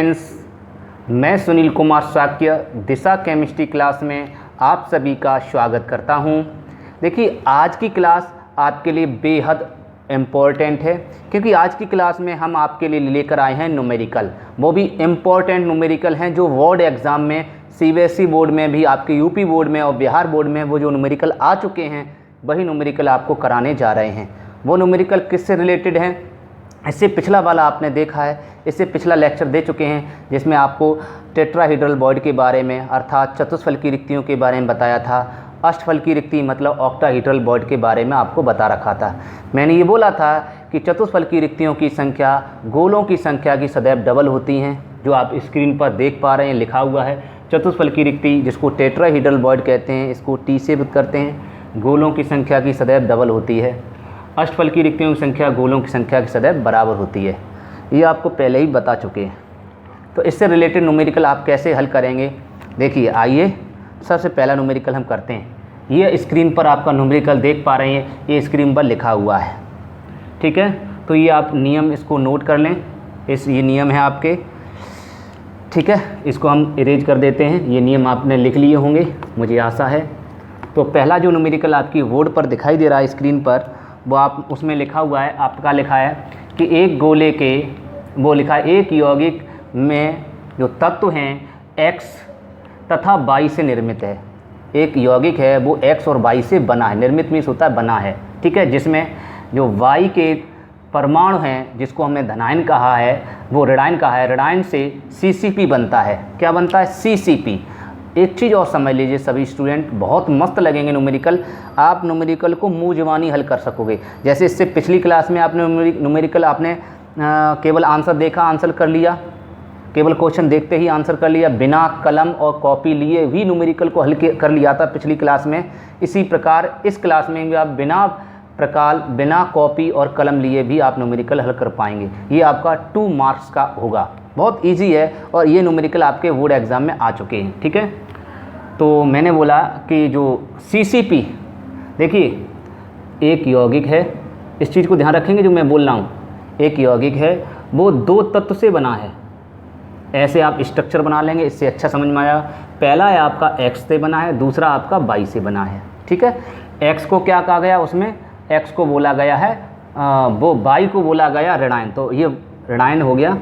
Friends, मैं सुनील कुमार शाक्य दिशा chemistry class में आप सभी का स्वागत करता हूं। देखिए, आज की क्लास आपके लिए बेहद इम्पॉर्टेंट है क्योंकि आज की क्लास में हम आपके लिए लेकर आए हैं न्यूमेरिकल, वो भी इम्पॉर्टेंट न्यूमेरिकल हैं जो बोर्ड एग्ज़ाम में सीबीएसई बोर्ड में भी, आपके यूपी बोर्ड में और बिहार बोर्ड में वो जो न्यूमेरिकल आ चुके हैं वही न्यूमेरिकल आपको कराने जा रहे हैं। वो न्यूमेरिकल किससे रिलेटेड हैं? इससे पिछला वाला आपने देखा है, इससे पिछला लेक्चर दे चुके हैं जिसमें आपको टेट्राहेड्रल बॉडी के बारे में अर्थात चतुष्फल की रिक्तियों के बारे में बताया था। अष्टफल की रिक्ति मतलब ऑक्टाहेड्रल बॉडी के बारे में आपको बता रखा था। मैंने ये बोला था कि चतुष्फल की रिक्तियों की संख्या गोलों की संख्या की सदैव डबल होती हैं, जो आप स्क्रीन पर देख पा रहे हैं लिखा हुआ है। चतुष्फल की रिक्ति जिसको टेट्राहेड्रल बॉडी कहते हैं, इसको टी से करते हैं, गोलों की संख्या की सदैव डबल होती है। अष्टफल की रिक्तियों की संख्या गोलों की संख्या की सदैव बराबर होती है। ये आपको पहले ही बता चुके हैं। तो इससे रिलेटेड न्यूमेरिकल आप कैसे हल करेंगे? देखिए, आइए सबसे पहला न्यूमेरिकल हम करते हैं। ये स्क्रीन पर आपका न्यूमेरिकल देख पा रहे हैं, ये स्क्रीन पर लिखा हुआ है, ठीक है। तो ये आप नियम इसको नोट कर लें, ये नियम है आपके, ठीक है। इसको हम इरेज कर देते हैं। ये नियम आपने लिख लिए होंगे मुझे आशा है। तो पहला जो न्यूमेरिकल आपकी बोर्ड पर दिखाई दे रहा है स्क्रीन पर, वो आप उसमें लिखा हुआ है, आपका लिखा है कि एक गोले के, वो लिखा है एक यौगिक में जो तत्व हैं x तथा y से निर्मित है। एक यौगिक है वो x और y से बना है, निर्मित मीन्स होता है बना है, ठीक है। जिसमें जो y के परमाणु हैं जिसको हमने धनायन कहा है वो ऋणायन कहा है। ऋणायन से CCP बनता है। क्या बनता है? CCP। एक चीज़ और समझ लीजिए सभी स्टूडेंट, बहुत मस्त लगेंगे न्यूमेरिकल। आप न्यूमेरिकल को मुँह ज़बानी हल कर सकोगे। जैसे इससे पिछली क्लास में आपने न्यूमेरिकल आपने केवल आंसर देखा, आंसर कर लिया, केवल क्वेश्चन देखते ही आंसर कर लिया, बिना कलम और कॉपी लिए भी न्यूमेरिकल को हल कर लिया था पिछली क्लास में। इसी प्रकार इस क्लास में भी आप बिना कॉपी और कलम लिए भी आप न्यूमेरिकल हल कर पाएंगे। ये आपका 2 मार्क्स का होगा, बहुत इजी है और ये न्यूमेरिकल आपके बोर्ड एग्ज़ाम में आ चुके हैं, ठीक है। तो मैंने बोला कि जो CCP, देखिए एक यौगिक है, इस चीज़ को ध्यान रखेंगे जो मैं बोल रहा हूँ। एक यौगिक है वो 2 तत्व से बना है। ऐसे आप स्ट्रक्चर बना लेंगे, इससे अच्छा समझ में आया। पहला है आपका X से बना है, दूसरा आपका Y से बना है, ठीक है। X को क्या कहा गया? उसमें X को बोला गया है वो Y को बोला गया ऋणायन। तो ये ऋणायन हो गया।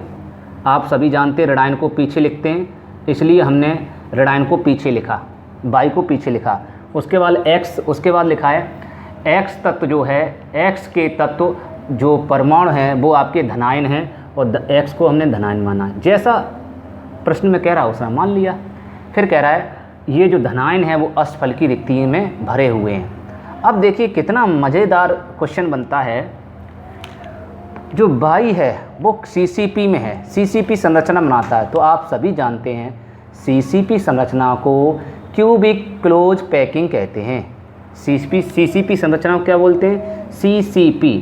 आप सभी जानते हैं ऋणायन को पीछे लिखते हैं, इसलिए हमने ऋणायन को पीछे लिखा, Y को पीछे लिखा। उसके बाद X, उसके बाद लिखा है X तत्व जो है, X के तत्व जो परमाणु हैं वो आपके धनायन हैं और X को हमने धनायन माना है। जैसा प्रश्न में कह रहा उसने मान लिया। फिर कह रहा है ये जो धनायन है वो अष्टफल की रिक्ति में भरे हुए हैं। अब देखिए कितना मज़ेदार क्वेश्चन बनता है। जो Y है वो CCP में है, CCP संरचना बनाता है। तो आप सभी जानते हैं CCP संरचना को क्यूबिक क्लोज पैकिंग कहते हैं। CCP संरचना को क्या बोलते हैं? CCP।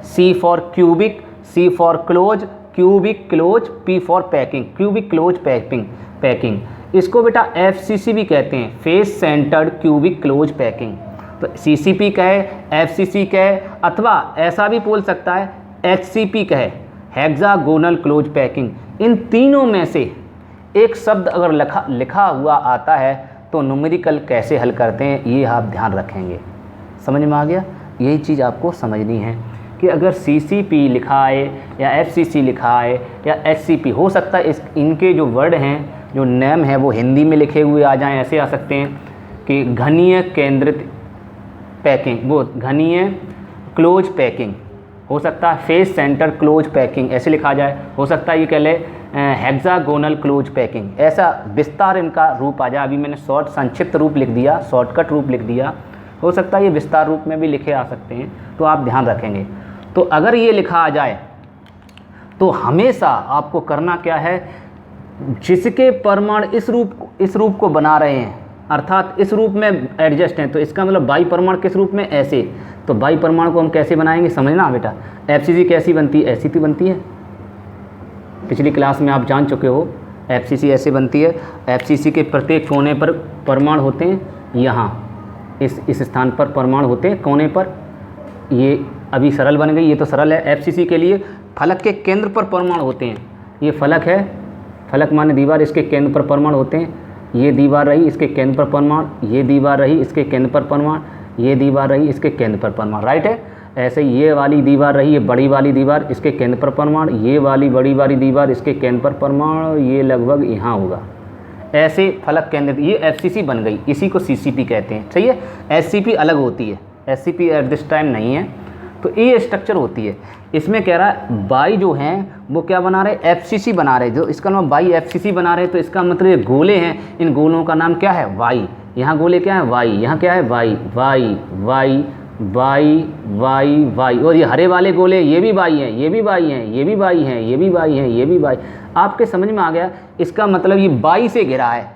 C for cubic, C for close, cubic close, P for packing, cubic close packing. इसको बेटा FCC भी कहते हैं, face centred cubic close packing. तो CCP कहे, FCC कहे, अथवा ऐसा भी बोल सकता है HCP कहे, हेक्सागोनल क्लोज पैकिंग। इन तीनों में से एक शब्द अगर लिखा हुआ आता है तो न्यूमेरिकल कैसे हल करते हैं ये आप ध्यान रखेंगे। समझ में आ गया? यही चीज़ आपको समझनी है कि अगर CCP लिखा है या FCC लिखा है या HCP, हो सकता है इनके जो वर्ड हैं, जो नेम है वो हिंदी में लिखे हुए आ जाएं। ऐसे आ सकते हैं कि घनीय केंद्रित पैकिंग, वो घनीय क्लोज पैकिंग हो सकता है, फेस सेंटर क्लोज पैकिंग ऐसे लिखा जाए। हो सकता है ये कह ले हेक्सागोनल क्लोज पैकिंग, ऐसा विस्तार इनका रूप आ जाए। अभी मैंने संक्षिप्त रूप लिख दिया, शॉर्टकट रूप लिख दिया। हो सकता है ये विस्तार रूप में भी लिखे आ सकते हैं, तो आप ध्यान रखेंगे। तो अगर ये लिखा आ जाए तो हमेशा आपको करना क्या है, जिसके परमाणु इस रूप को बना रहे हैं अर्थात इस रूप में एडजस्ट हैं, तो इसका मतलब बाई परमाणु किस रूप में? ऐसे। तो बाई परमाणु को हम कैसे बनाएंगे समझना बेटा। FCC कैसी बनती है? ऐसी तो बनती है, पिछली क्लास में आप जान चुके हो। FCC ऐसे बनती है। FCC के प्रत्येक कोने पर परमाणु होते हैं, यहाँ इस स्थान पर परमाणु होते हैं कोने पर। ये अभी सरल बन गई, ये तो सरल है। FCC के लिए फलक के केंद्र पर परमाणु होते हैं। ये फलक है, फलक माने दीवार, इसके केंद्र पर परमाणु होते हैं। ये दीवार रही, इसके केंद्र पर परमाणु, ये दीवार रही, इसके केंद्र पर परमाणु, ये दीवार रही, इसके केंद्र पर परमाणु, राइट है। ऐसे ही ये वाली दीवार रही, ये बड़ी वाली दीवार, इसके केंद्र पर परमाणु, ये वाली बड़ी वाली दीवार, इसके केंद्र पर परमाणु, ये लगभग यहाँ होगा। ऐसे फलक केंद्र, ये एफसीसी बन गई, इसी को सीसीपी कहते हैं, सही है। एससीपी अलग होती है, एससीपी एट दिस टाइम नहीं है। तो ये स्ट्रक्चर होती है। इसमें कह रहा है बाई जो हैं वो क्या बना रहे, एफसीसी बना रहे, जो इसका नाम बाई एफसीसी बना रहे। तो इसका मतलब ये गोले हैं, इन गोलों का नाम क्या है, वाई। यहाँ गोले क्या है, वाई, यहाँ क्या है, Y Y Y Y Y Y. और ये हरे वाले गोले, ये भी वाई हैं, ये भी वाई हैं, ये भी वाई हैं, ये भी वाई हैं, ये भी वाई। आपके समझ में आ गया। इसका मतलब ये बाई से घिरा है,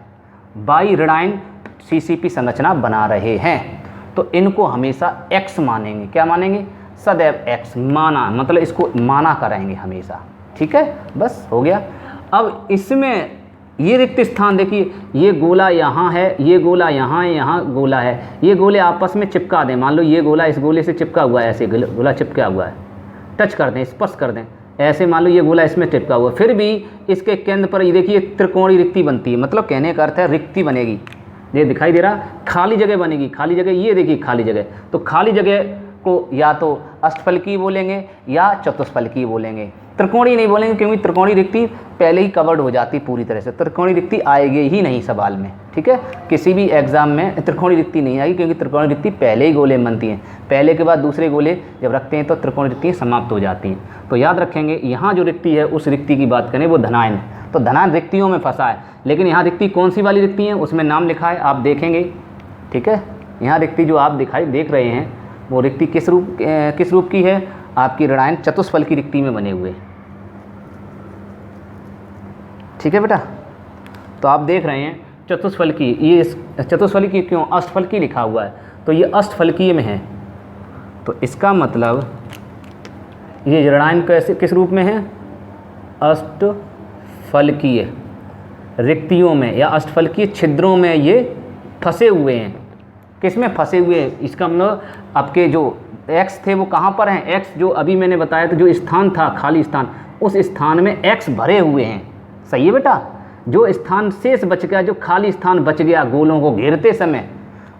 बाई ऋणायन सीसीपी संरचना बना रहे हैं। तो इनको हमेशा एक्स मानेंगे, क्या मानेंगे, सदैव एक्स माना, मतलब इसको माना करेंगे हमेशा, ठीक है। बस हो गया। अब इसमें ये रिक्त स्थान देखिए, ये गोला यहाँ है, ये गोला यहाँ है, यहाँ गोला है, ये गोले आपस में चिपका दें। मान लो ये गोला इस गोले से चिपका हुआ है, ऐसे गोला चिपका हुआ है, टच कर दें, स्पर्श कर दें, ऐसे मान लो ये गोला इसमें चिपका हुआ है, फिर भी इसके केंद्र पर ये देखिए त्रिकोणीय रिक्ति बनती है। मतलब कहने का अर्थ है रिक्ति बनेगी, ये दिखाई दे रहा, खाली जगह बनेगी, खाली जगह, ये देखिए खाली जगह। तो खाली जगह को या तो अष्टफलकीय बोलेंगे या चतुष्फलकीय बोलेंगे, त्रिकोणीय नहीं बोलेंगे, क्योंकि त्रिकोणीय रिक्ति पहले ही कवर्ड हो जाती पूरी तरह से, त्रिकोणीय रिक्ति आएगी ही नहीं सवाल में, ठीक है। किसी भी एग्जाम में त्रिकोणीय रिक्ति नहीं आएगी, क्योंकि त्रिकोणीय रिक्ति पहले ही गोले बनती हैं, पहले के बाद दूसरे गोले जब रखते हैं तो त्रिकोणीय रिक्ति समाप्त हो जाती हैं। तो याद रखेंगे, यहाँ जो रिक्ति है उस रिक्ति की बात करें वो धनायन, तो धनायन रिक्तियों में फंसा है। लेकिन यहाँ रिक्ति कौन सी वाली रिक्ति है, उसमें नाम लिखा है, आप देखेंगे, ठीक है। यहाँ रिक्ति जो आप देख रहे हैं वो रिक्ति किस रूप की है, आपकी ऋणायन चतुष्फल की रिक्ति में बने हुए, ठीक है बेटा। तो आप देख रहे हैं चतुष्फल की, ये चतुष्फल की क्यों, अष्टफल की लिखा हुआ है, तो ये अष्टफलकीय में है। तो इसका मतलब ये ऋणायन कैसे किस रूप में है, अष्टफलकीय रिक्तियों में या अष्टफलकीय छिद्रों में ये फंसे हुए हैं। किस में फंसे हुए हैं, इसका मतलब आपके जो एक्स थे वो कहाँ पर हैं, एक्स जो अभी मैंने बताया था, जो स्थान था खाली स्थान, उस स्थान में एक्स भरे हुए हैं, सही है बेटा। जो स्थान शेष बच गया, जो खाली स्थान बच गया, गोलों को घेरते समय,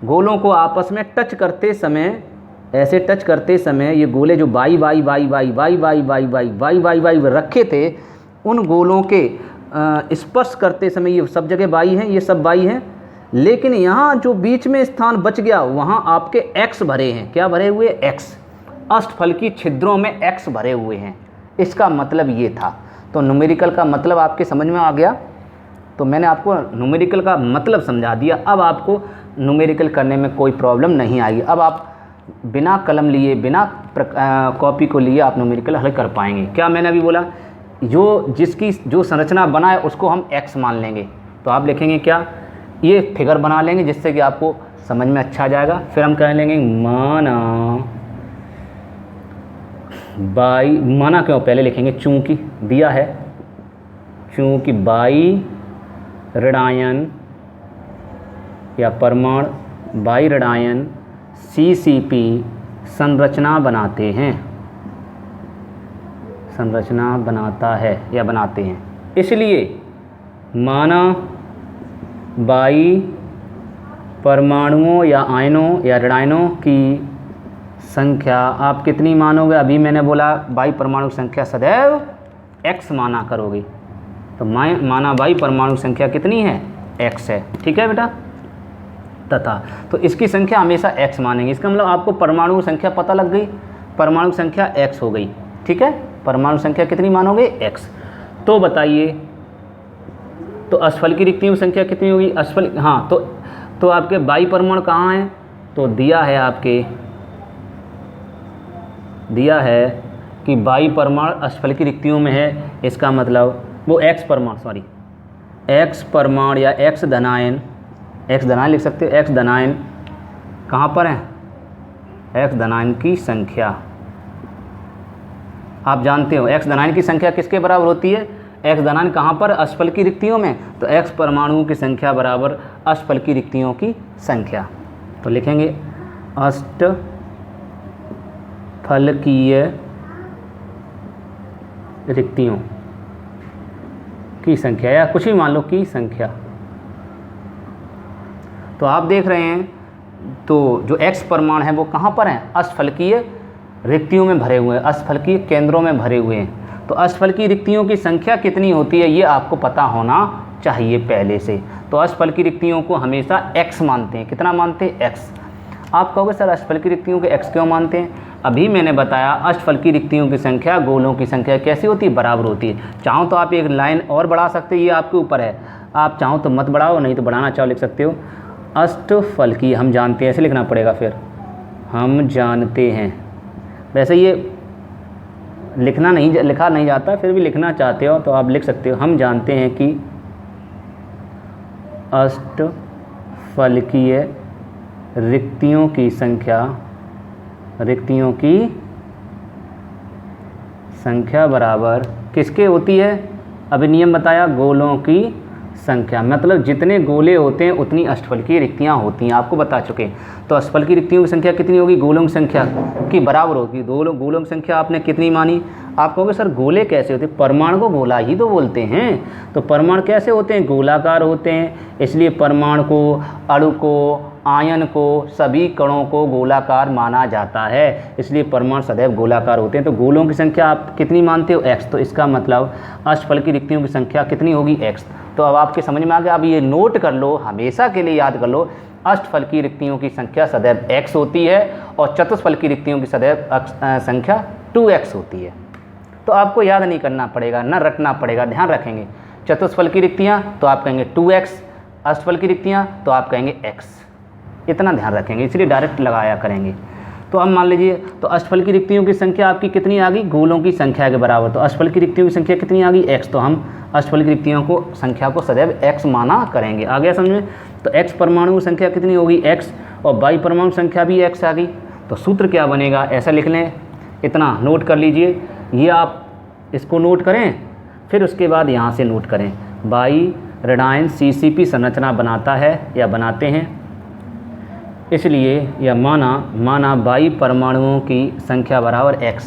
गोलों को आपस में टच करते समय, ऐसे टच करते समय ये गोले जो by by by by by by by by by by by रखे थे, उन गोलों के स्पर्श करते समय ये सब जगह बाई हैं, ये सब बाई हैं। लेकिन यहाँ जो बीच में स्थान बच गया वहाँ आपके एक्स भरे हैं, क्या भरे हुए, एक्स, अष्टफलकीय छिद्रों में एक्स भरे हुए हैं। इसका मतलब ये था। तो न्यूमेरिकल का मतलब आपके समझ में आ गया। तो मैंने आपको न्यूमेरिकल का मतलब समझा दिया। अब आपको न्यूमेरिकल करने में कोई प्रॉब्लम नहीं आएगी। अब आप बिना कलम लिए, बिना कॉपी को लिए आप न्यूमेरिकल हल कर पाएंगे। क्या मैंने अभी बोला, जिसकी जो संरचना बना है उसको हम एक्स मान लेंगे। तो आप लिखेंगे क्या, ये फिगर बना लेंगे जिससे कि आपको समझ में अच्छा आ जाएगा। फिर हम कह लेंगे माना बाई, माना क्यों पहले लिखेंगे, चूंकि दिया है, चूंकि बाई ऋणायन या परमाणु बाई ऋणायन सीसीपी संरचना बनाते हैं, संरचना बनाता है या बनाते हैं, इसलिए माना बाई परमाणुओं या आयनों या ऋणायनों की संख्या आप कितनी मानोगे। अभी मैंने बोला बाई परमाणु संख्या सदैव x माना करोगे। तो माना बाई परमाणु संख्या कितनी है, x है, ठीक है बेटा। तथा तो इसकी संख्या हमेशा x मानेंगे। इसका मतलब आपको परमाणु संख्या पता लग गई, परमाणु संख्या x हो गई, ठीक है। परमाणु संख्या कितनी मानोगे, x। तो बताइए, तो अष्टफल की रिक्तियों की संख्या कितनी होगी, अष्टफल, हाँ। तो आपके बाई परमाणु कहाँ हैं, तो दिया है आपके, दिया है कि बाई परमाणु अष्टफल की रिक्तियों में है। इसका मतलब वो एक्स परमाणु, सॉरी एक्स परमाणु या एक्स धनायन, एक्स धनायन लिख सकते हो, एक्स धनायन कहाँ पर है, एक्स धनायन की संख्या आप जानते हो। एक्स धनायन की संख्या किसके बराबर होती है, एक्स धनायन कहाँ पर, अष्टफल की रिक्तियों में। तो एक्स परमाणुओं की संख्या बराबर अष्टफल की रिक्तियों की संख्या। तो लिखेंगे अष्टफलकीय रिक्तियों की संख्या, या कुछ भी मान लो की संख्या। तो आप देख रहे हैं तो जो x परमाणु हैं वो कहाँ पर हैं, अष्टफलकीय रिक्तियों में भरे हुए हैं, अष्टफलकीय केंद्रों में भरे हुए हैं। तो अष्टफलकीय रिक्तियों की संख्या कितनी होती है ये आपको पता होना चाहिए पहले से। तो अष्टफलकीय रिक्तियों को हमेशा x मानते हैं। कितना मानते हैं, x। आप कहोगे सर अष्टफलकीय रिक्तियों को x क्यों मानते हैं? अभी मैंने बताया अष्टफलकीय रिक्तियों की संख्या गोलों की संख्या कैसी होती है, बराबर होती है। चाहो तो आप एक लाइन और बढ़ा सकते हो, ये आपके ऊपर है, आप चाहो तो मत बढ़ाओ, नहीं तो बढ़ाना चाहो लिख सकते हो। अष्टफलकीय हम जानते हैं, ऐसे लिखना पड़ेगा, फिर हम जानते हैं। वैसे ये लिखा नहीं जाता, फिर भी लिखना चाहते हो तो आप लिख सकते हो। हम जानते हैं कि अष्टफलकीय रिक्तियों की संख्या बराबर किसके होती है, अभी नियम बताया, गोलों की संख्या। मतलब जितने गोले होते हैं उतनी अष्टफलकीय रिक्तियाँ होती हैं, आपको बता चुके। तो अष्टफलकीय रिक्तियों की संख्या कितनी होगी, गोलों की संख्या की बराबर होगी। गोलों की संख्या आपने कितनी मानी? आप कहोगे सर गोले कैसे होते हैं, परमाणु को गोला ही तो बोलते हैं। तो परमाणु कैसे होते हैं, गोलाकार होते हैं। इसलिए परमाणु को, अणु को, आयन को, सभी कणों को गोलाकार माना जाता है। इसलिए परमाणु सदैव गोलाकार होते हैं। तो गोलों की संख्या आप कितनी मानते हो, x। तो इसका मतलब अष्टफलकीय रिक्तियों की संख्या कितनी होगी, x। तो अब आपके समझ में आ गया। अब ये नोट कर लो, हमेशा के लिए याद कर लो, अष्टफलकीय रिक्तियों की संख्या सदैव x होती है और चतुष्फलकीय रिक्तियों की सदैव संख्या 2x होती है। तो आपको याद नहीं करना पड़ेगा, ना रटना पड़ेगा, ध्यान रखेंगे। चतुष्फलकीय रिक्तियाँ तो आप कहेंगे 2x, अष्टफलकीय रिक्तियाँ तो आप कहेंगे x। इतना ध्यान रखेंगे, इसलिए डायरेक्ट लगाया करेंगे। तो अब मान लीजिए, तो अष्टफलकीय रिक्तियों की संख्या आपकी कितनी आ गई, गोलों की संख्या के बराबर। तो अष्टफलकीय रिक्तियों की संख्या कितनी आ गई, x। तो हम अष्टफलकीय रिक्तियों को संख्या को सदैव x माना करेंगे। आ गया समझ में? तो x परमाणु की संख्या कितनी होगी, x, और y परमाणु संख्या भी x आ गई। तो सूत्र क्या बनेगा, ऐसा लिख लें, इतना नोट कर लीजिए। ये आप इसको नोट करें, फिर उसके बाद यहाँ से नोट करें। y ऋणायन CCP संरचना बनाता है या बनाते हैं, इसलिए यह माना y परमाणुओं की संख्या बराबर x।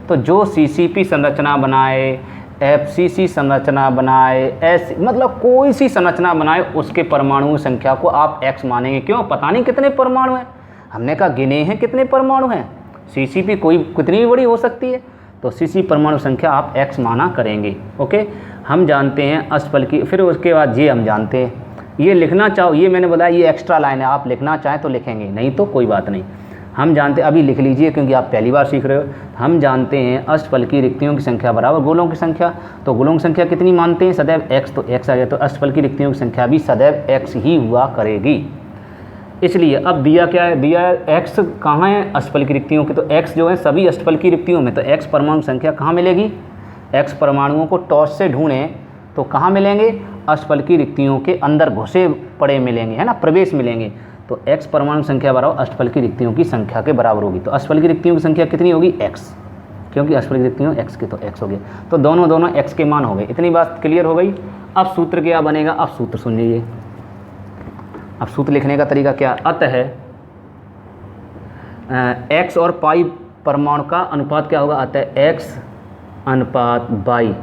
तो जो CCP संरचना बनाए, FCC संरचना बनाए, ऐसी मतलब कोई सी संरचना बनाए, उसके परमाणुओं की संख्या को आप x मानेंगे। क्यों, पता नहीं कितने परमाणु हैं, हमने कहा गिने हैं कितने परमाणु हैं। CCP कोई कितनी भी बड़ी हो सकती है, तो CCP परमाणु संख्या आप x माना करेंगे। ओके, हम जानते हैं अष्टफलकीय। फिर उसके बाद ये हम जानते हैं, ये लिखना चाहो, ये मैंने बताया ये एक्स्ट्रा लाइन है, आप लिखना चाहें तो लिखेंगे, नहीं तो कोई बात नहीं। हम जानते, अभी लिख लीजिए क्योंकि आप पहली बार सीख रहे हो। हम जानते हैं अष्टफलकीय रिक्तियों की संख्या बराबर गोलों की संख्या। तो गोलों की संख्या कितनी मानते हैं, सदैव x। तो x आ गया, तो अष्टफलकीय रिक्तियों की संख्या भी सदैव x ही हुआ करेगी। इसलिए अब दिया क्या है, दिया x कहाँ है, अष्टफलकीय रिक्तियों की। तो x जो है सभी अष्टफलकीय रिक्तियों में, तो x परमाणु संख्या कहाँ मिलेगी, x परमाणुओं को टॉर्च से ढूंढें तो कहाँ मिलेंगे, अष्टफलकीय रिक्तियों के अंदर घुसे पड़े मिलेंगे, है ना, प्रवेश मिलेंगे। तो x परमाणु संख्या बराबर अष्टफलकीय रिक्तियों की संख्या के बराबर होगी। तो अष्टफलकीय रिक्तियों की संख्या कितनी होगी, x, क्योंकि अष्टफलकीय रिक्तियों x की, तो x हो गया। तो दोनों x के मान हो गए। इतनी बात क्लियर हो गई। अब सूत्र क्या बनेगा, अब सूत्र सुन लीजिए। अब सूत्र लिखने का तरीका क्या, अतः x और पाई परमाणु का अनुपात क्या होगा, अतः x अनुपात y,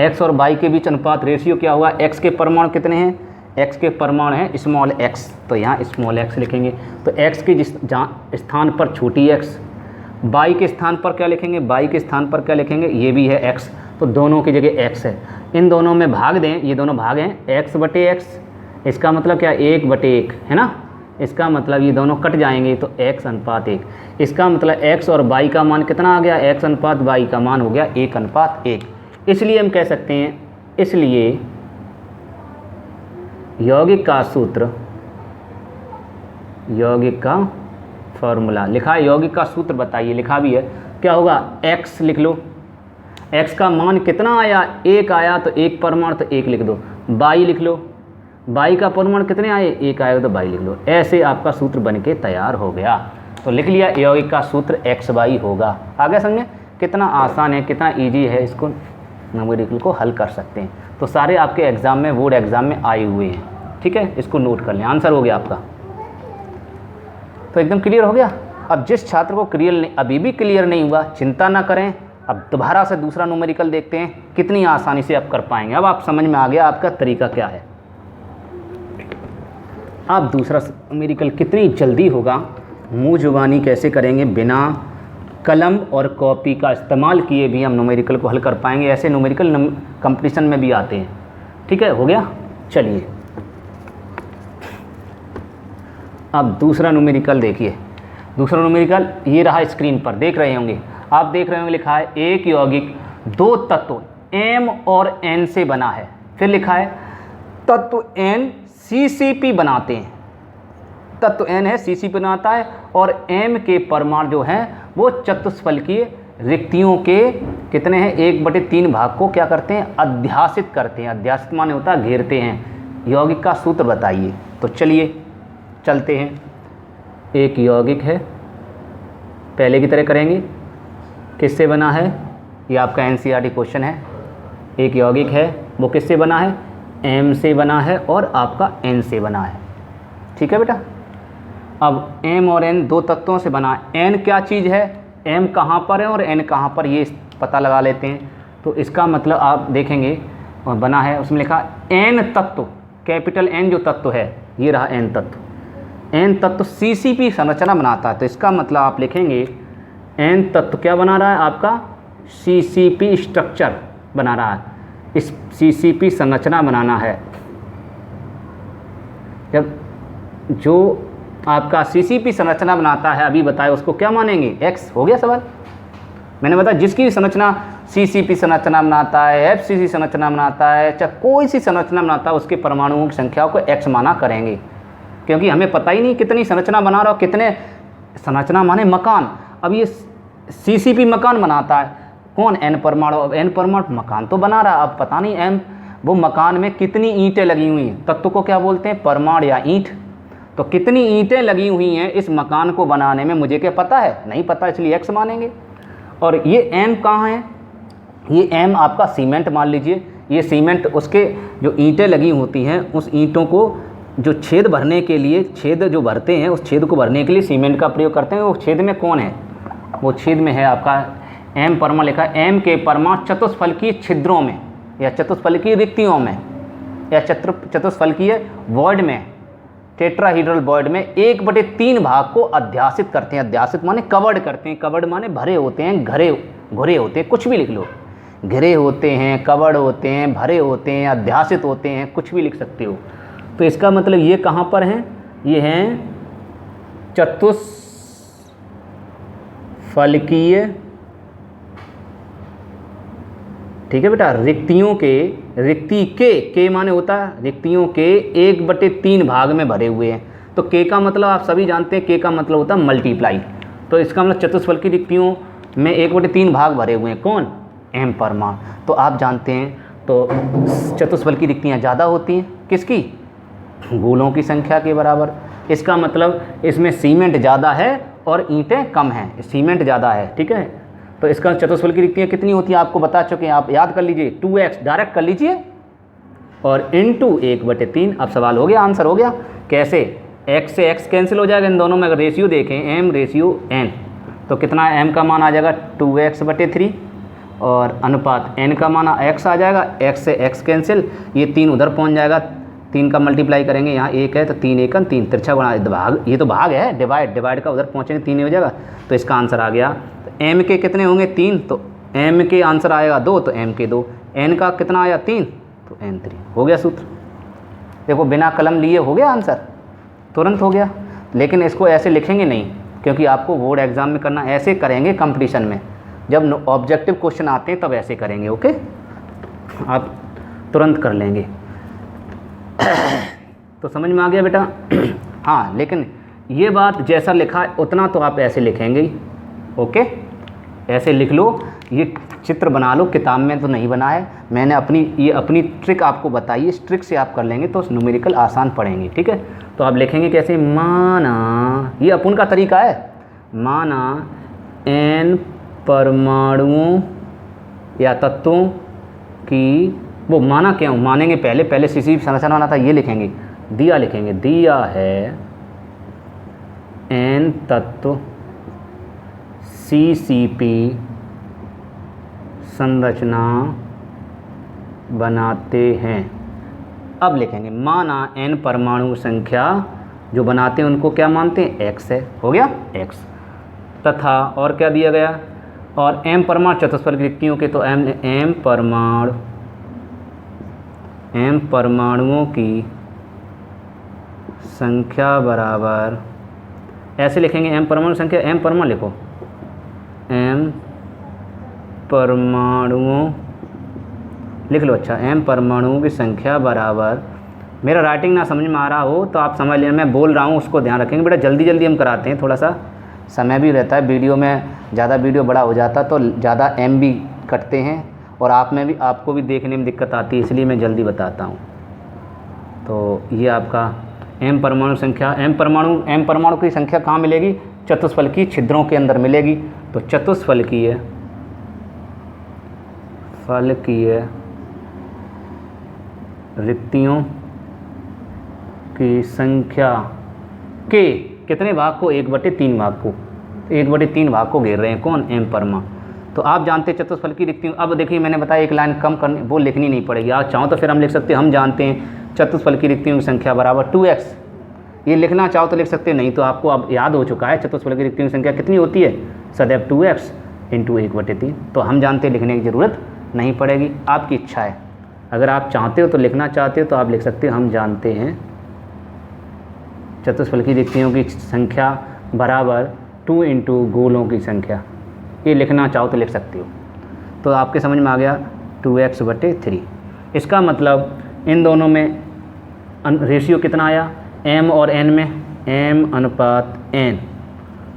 x और y के बीच अनुपात रेशियो क्या होगा, x के परमाणु कितने हैं, x के परमाणु हैं स्मॉल x, तो यहाँ स्मॉल x लिखेंगे। तो x के जहाँ स्थान पर छोटी x, y के स्थान पर क्या लिखेंगे, y के स्थान पर क्या लिखेंगे, ये भी है x, तो दोनों की जगह x है। इन दोनों में भाग दें, ये दोनों भाग हैं x बटे x, इसका मतलब क्या, 1 बटे 1 है ना। इसका मतलब ये दोनों कट जाएंगे तो x अनुपात 1। इसका मतलब x और y का मान कितना आ गया, x अनुपात y का मान हो गया 1 अनुपात 1। इसलिए हम कह सकते हैं, इसलिए यौगिक का सूत्र, यौगिक का फॉर्मूला लिखा है, यौगिक का सूत्र बताइए, लिखा भी है, क्या होगा, x लिख लो, x का मान कितना आया, 1 आया तो 1 परमाणु, तो 1 लिख दो। y लिख लो, y का परमाणु कितने आए, 1 आएगा तो y लिख लो। ऐसे आपका सूत्र बनके तैयार हो गया। तो लिख लिया, यौगिक का सूत्र xy होगा। आगे समझे, कितना आसान है, कितना ईजी है, इसको न्यूमेरिकल को हल कर सकते हैं। तो सारे आपके एग्ज़ाम में, बोर्ड एग्ज़ाम में आए हुए हैं, ठीक है, इसको नोट कर लें। आंसर हो गया आपका, तो एकदम क्लियर हो गया। अब जिस छात्र को अभी भी क्लियर नहीं हुआ, चिंता ना करें, अब दोबारा से दूसरा न्यूमेरिकल देखते हैं कितनी आसानी से आप कर पाएंगे। अब आप समझ में आ गया आपका तरीका क्या है। आप दूसरा न्यूमेरिकल कितनी जल्दी होगा, मुँह जुबानी कैसे करेंगे, बिना कलम और कॉपी का इस्तेमाल किए भी हम न्यूमेरिकल को हल कर पाएंगे। ऐसे न्यूमेरिकल कंपटीशन में भी आते हैं। ठीक है, हो गया। चलिए अब दूसरा न्यूमेरिकल देखिए। दूसरा न्यूमेरिकल ये रहा, स्क्रीन पर देख रहे होंगे आप, देख रहे होंगे लिखा है एक यौगिक दो तत्व M और N से बना है। फिर लिखा है तत्व N CCP बनाते हैं। तत्व N है CCP बनाता है और M के परमाणु जो हैं वो चतुष्फलकीय रिक्तियों के कितने हैं, 1/3 भाग को क्या करते हैं, अध्यासित करते हैं। अध्यासित माने होता है घेरते हैं। यौगिक का सूत्र बताइए। तो चलिए चलते हैं। एक यौगिक है, पहले की तरह करेंगे। किससे बना है, ये आपका NCERT क्वेश्चन है। एक यौगिक है, वो किससे बना है, M से बना है और आपका N से बना है। ठीक है बेटा। अब M और N दो तत्वों से बना है। N क्या चीज़ है, M कहाँ पर है और N कहाँ पर, ये पता लगा लेते हैं। तो इसका मतलब आप देखेंगे और बना है, उसमें लिखा N तत्व, कैपिटल N जो तत्व है, ये रहा N तत्व। N तत्व CCP संरचना बनाता है। तो इसका मतलब आप लिखेंगे N तत्व क्या बना रहा है, आपका CCP स्ट्रक्चर बना रहा है। इस CCP संरचना बनाना है। जब जो आपका CCP संरचना बनाता है, अभी बताए उसको क्या मानेंगे, X। हो गया सवाल। मैंने बताया जिसकी संरचना CCP संरचना बनाता है, FCC संरचना बनाता है, चाहे कोई सी संरचना बनाता है, उसके परमाणुओं की संख्या को X माना करेंगे। क्योंकि हमें पता ही नहीं कितनी संरचना बना रहा हो, कितने संरचना माने मकान। अब ये CCP मकान बनाता है, कौन, N परमाणु। अब N परमाणु मकान तो बना रहा, अब पता नहीं M वो मकान में कितनी ईंटें लगी हुई हैं। तत्व को क्या बोलते हैं, परमाणु या ईंट। तो कितनी ईंटें लगी हुई हैं इस मकान को बनाने में, मुझे क्या पता है, नहीं पता, इसलिए X मानेंगे। और ये M कहाँ है, ये M आपका सीमेंट मान लीजिए। ये सीमेंट, उसके जो ईंटें लगी होती हैं, उस ईंटों को जो छेद भरने के लिए, छेद जो भरते हैं, उस छेद को भरने के लिए सीमेंट का प्रयोग करते हैं। वो छेद में कौन है, वो छेद में है आपका M परमाणु। लिखा है M के परमाणु चतुष्फलकीय छिद्रों में या चतुष्फलकीय रिक्तियों में या चतुष्फलकीय वॉइड में, टेट्राहीड्रल वॉइड में 1/3 भाग को अध्यासित करते हैं। अध्यासित माने कवर्ड करते हैं। कवर्ड माने भरे होते हैं, घुरे होते हैं, कुछ भी लिख लो। घिरे होते हैं, कवर्ड होते हैं, भरे होते हैं, अध्यासित होते हैं, कुछ भी लिख सकते हो। तो इसका मतलब ये कहाँ पर हैं, ये हैं चतुष्फलकीय, ठीक है बेटा, रिक्तियों के, रिक्ति के माने होता है रिक्तियों के 1/3 भाग में भरे हुए हैं। तो के का मतलब आप सभी जानते हैं, के का मतलब होता है मल्टीप्लाई। तो इसका मतलब चतुष्फलकीय रिक्तियों में 1/3 भाग भरे हुए हैं, कौन, M परमाणु। तो आप जानते हैं तो चतुष्फलकीय रिक्तियाँ ज़्यादा होती हैं, किसकी, गोलों की संख्या के बराबर। इसका मतलब इसमें सीमेंट ज़्यादा है और ईंटें कम हैं, सीमेंट ज़्यादा है। ठीक है, तो इसका चतुष्फलकीय रिक्तियाँ कितनी होती हैं आपको बता चुके हैं, आप याद कर लीजिए। 2x डायरेक्ट कर लीजिए और इंटू 1/3। अब सवाल हो गया, आंसर हो गया। कैसे, x से x कैंसिल हो जाएगा इन दोनों में। अगर रेशियो देखें M रेशियो N, तो कितना M का मान आ जाएगा 2x/3 और अनुपात N का मान x आ जाएगा। x से x कैंसिल, ये 3 उधर पहुंच जाएगा, 3 का मल्टीप्लाई करेंगे, यहाँ 1 है तो 3 1 3, तिरछा बना भाग, ये तो भाग है, डिवाइड का उधर पहुँचेंगे 3 हो जाएगा। तो इसका आंसर आ गया। तो M के कितने होंगे 3, तो M के आंसर आएगा 2, तो M के 2। N का कितना आया 3, तो N 3। हो गया सूत्र। देखो बिना कलम लिए हो गया आंसर, तुरंत हो गया। लेकिन इसको ऐसे लिखेंगे नहीं, क्योंकि आपको बोर्ड एग्जाम में करना, ऐसे करेंगे कंपटीशन में। जब ऑब्जेक्टिव क्वेश्चन आते हैं तब ऐसे करेंगे, ओके, आप तुरंत कर लेंगे। तो समझ में आ गया बेटा। हाँ, लेकिन ये बात जैसा लिखा है उतना तो आप ऐसे लिखेंगे ही, ओके, ऐसे लिख लो। ये चित्र बना लो, किताब में तो नहीं बना है मैंने, अपनी ट्रिक आपको बताई। इस ट्रिक से आप कर लेंगे तो न्यूमेरिकल आसान पड़ेंगे। ठीक है, तो आप लिखेंगे कैसे, माना, ये अपन का तरीका है, माना N परमाणुओं या तत्वों की, वो माना क्यों मानेंगे, पहले CCP संरचना बना था, ये लिखेंगे, दिया लिखेंगे, दिया है N तत्व CCP संरचना बनाते हैं। अब लिखेंगे माना n परमाणु संख्या जो बनाते हैं उनको क्या मानते हैं, x है, हो गया x, तथा और क्या दिया गया, और m परमाणु चतुष्फलक रिक्तियों के, तो m परमाणुओं की संख्या बराबर, ऐसे लिखेंगे m परमाणु संख्या, m परमाणु लिखो, m परमाणुओं लिख लो, अच्छा m परमाणुओं की संख्या बराबर, मेरा राइटिंग ना समझ में आ रहा हो तो आप समझ लेना, मैं बोल रहा हूँ उसको ध्यान रखेंगे बेटा, जल्दी जल्दी हम कराते हैं, थोड़ा सा समय भी रहता है, वीडियो में ज़्यादा वीडियो बड़ा हो जाता तो ज़्यादा एम भी कटते हैं और आपको भी देखने में दिक्कत आती है, इसलिए मैं जल्दी बताता हूँ। तो ये आपका m परमाणु संख्या, m परमाणु की संख्या कहाँ मिलेगी, चतुष्फलकीय छिद्रों के अंदर मिलेगी। तो चतुष्फलकीय रिक्तियों की संख्या के कितने भाग को, 1/3 भाग को, 1/3 भाग को घेर रहे हैं कौन, m परमा। तो आप जानते हैं चतुष्फलकीय रिक्तियों, अब देखिए मैंने बताया एक लाइन कम करनी, वो लिखनी नहीं पड़ेगी, आप चाहो तो फिर हम लिख सकते हैं, हम जानते हैं चतुष्फलकीय रिक्तियों की संख्या बराबर 2x, ये लिखना चाहो तो लिख सकते हैं, नहीं तो आपको अब याद हो चुका है चतुष्फलकीय रिक्तियों की संख्या कितनी होती है, सदैव 2x × 1/3, तो हम जानते हैं, लिखने की ज़रूरत नहीं पड़ेगी, आपकी इच्छा है, अगर आप चाहते हो तो लिखना चाहते हो तो आप लिख सकते हो, हम जानते हैं चतुष्फलकीय रिक्तियों की संख्या बराबर 2 × गोलों की संख्या, ये लिखना चाहो तो लिख सकते हो। तो आपके समझ में आ गया 2x/3, इसका मतलब इन दोनों में रेशियो कितना आया, m और n में m/n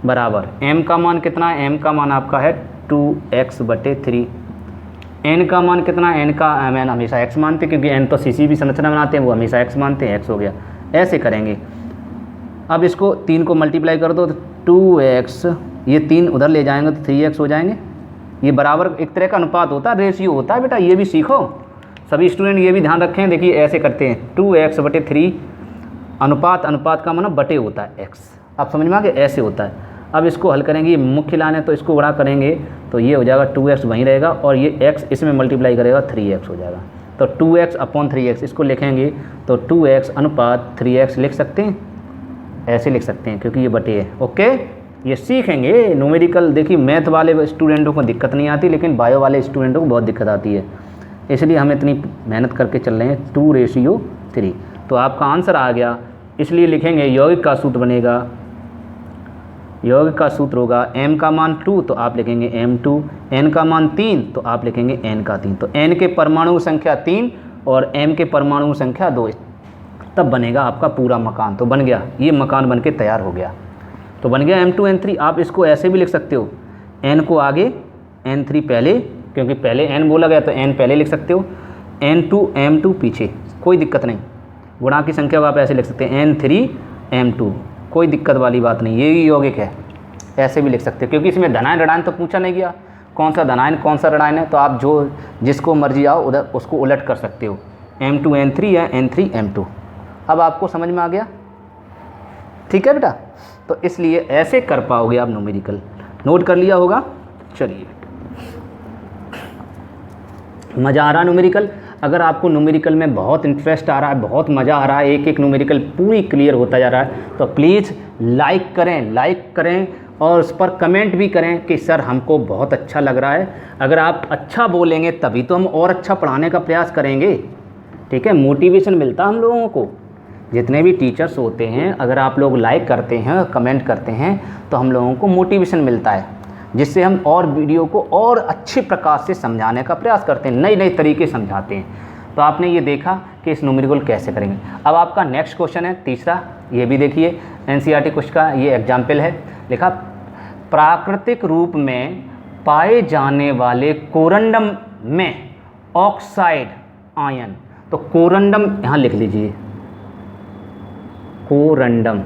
बराबर, m का मान कितना है, m का मान आपका है 2x/3, n का मान कितना, n का n हमेशा x मानते हैं क्योंकि n तो CC भी संरचना बनाते हैं, वो हमेशा x मानते हैं, x हो गया, ऐसे करेंगे। अब इसको 3 को मल्टीप्लाई कर दो तो 2x, ये 3 उधर ले जाएंगे तो 3x हो जाएंगे, ये बराबर एक तरह का अनुपात होता है, रेशियो होता है बेटा, ये भी सीखो सभी स्टूडेंट, ये भी ध्यान रखें। देखिए ऐसे करते हैं 2x/3, अनुपात का मतलब बटे होता है x, आप समझ में आ गए, ऐसे होता है। अब इसको हल करेंगे, ये मुख्य लाइन है तो इसको गुणा करेंगे तो ये हो जाएगा 2x वहीं रहेगा और ये x इसमें मल्टीप्लाई करेगा 3x हो जाएगा, तो 2x/3x इसको लिखेंगे तो 2x/3x लिख सकते हैं, ऐसे लिख सकते हैं क्योंकि ये बटे है। ओके, ये सीखेंगे न्यूमेरिकल, देखिए मैथ वाले स्टूडेंटों को दिक्कत नहीं आती लेकिन बायो वाले स्टूडेंटों को बहुत दिक्कत आती है, इसलिए हम इतनी मेहनत करके चल रहे हैं 2:3। तो आपका आंसर आ गया, इसलिए लिखेंगे यौगिक का सूत्र बनेगा, यौगिक का सूत्र होगा m का मान 2 तो आप लिखेंगे m2, n का मान 3 तो आप लिखेंगे n का 3, तो n के परमाणु संख्या 3 और m के परमाणु संख्या 2, तब बनेगा आपका पूरा मकान। तो बन गया, ये मकान बन के तैयार हो गया, तो बन गया m2 n3। आप इसको ऐसे भी लिख सकते हो, n को आगे n3 पहले, क्योंकि पहले n बोला गया तो n पहले लिख सकते हो, n2 m2 पीछे, कोई दिक्कत नहीं। गुणा की संख्या को आप ऐसे लिख सकते हैं n3 m2, कोई दिक्कत वाली बात नहीं, ये यौगिक है, ऐसे भी लिख सकते हो क्योंकि इसमें धनायन ऋणायन तो पूछा नहीं गया, कौन सा धनायन कौन सा ऋणायन है, तो आप जो जिसको मर्जी आओ उधर उसको उलट कर सकते हो, m2 n3 या n3 m2। अब आपको समझ में आ गया, ठीक है बेटा, तो इसलिए ऐसे कर पाओगे आप न्यूमेरिकल, नोट कर लिया होगा। चलिए, मज़ा आ रहा है न्यूमेरिकल, अगर आपको न्यूमेरिकल में बहुत इंटरेस्ट आ रहा है, बहुत मज़ा आ रहा है, एक एक न्यूमेरिकल पूरी क्लियर होता जा रहा है, तो प्लीज़ लाइक करें और उस पर कमेंट भी करें कि सर हमको बहुत अच्छा लग रहा है। अगर आप अच्छा बोलेंगे तभी तो हम और अच्छा पढ़ाने का प्रयास करेंगे, ठीक है, मोटिवेशन मिलता है हम लोगों को। जितने भी टीचर्स होते हैं, अगर आप लोग लाइक करते हैं, कमेंट करते हैं तो हम लोगों को मोटिवेशन मिलता है, जिससे हम और वीडियो को और अच्छे प्रकार से समझाने का प्रयास करते हैं, नए नए तरीके समझाते हैं। तो आपने ये देखा कि इस न्यूमेरिकल कैसे करेंगे। अब आपका नेक्स्ट क्वेश्चन है तीसरा, ये भी देखिए NCERT कुछ का ये एग्जाम्पल है, लिखा प्राकृतिक रूप में पाए जाने वाले कोरंडम में ऑक्साइड आयन, तो कोरंडम यहाँ लिख लीजिए, कोरंडम,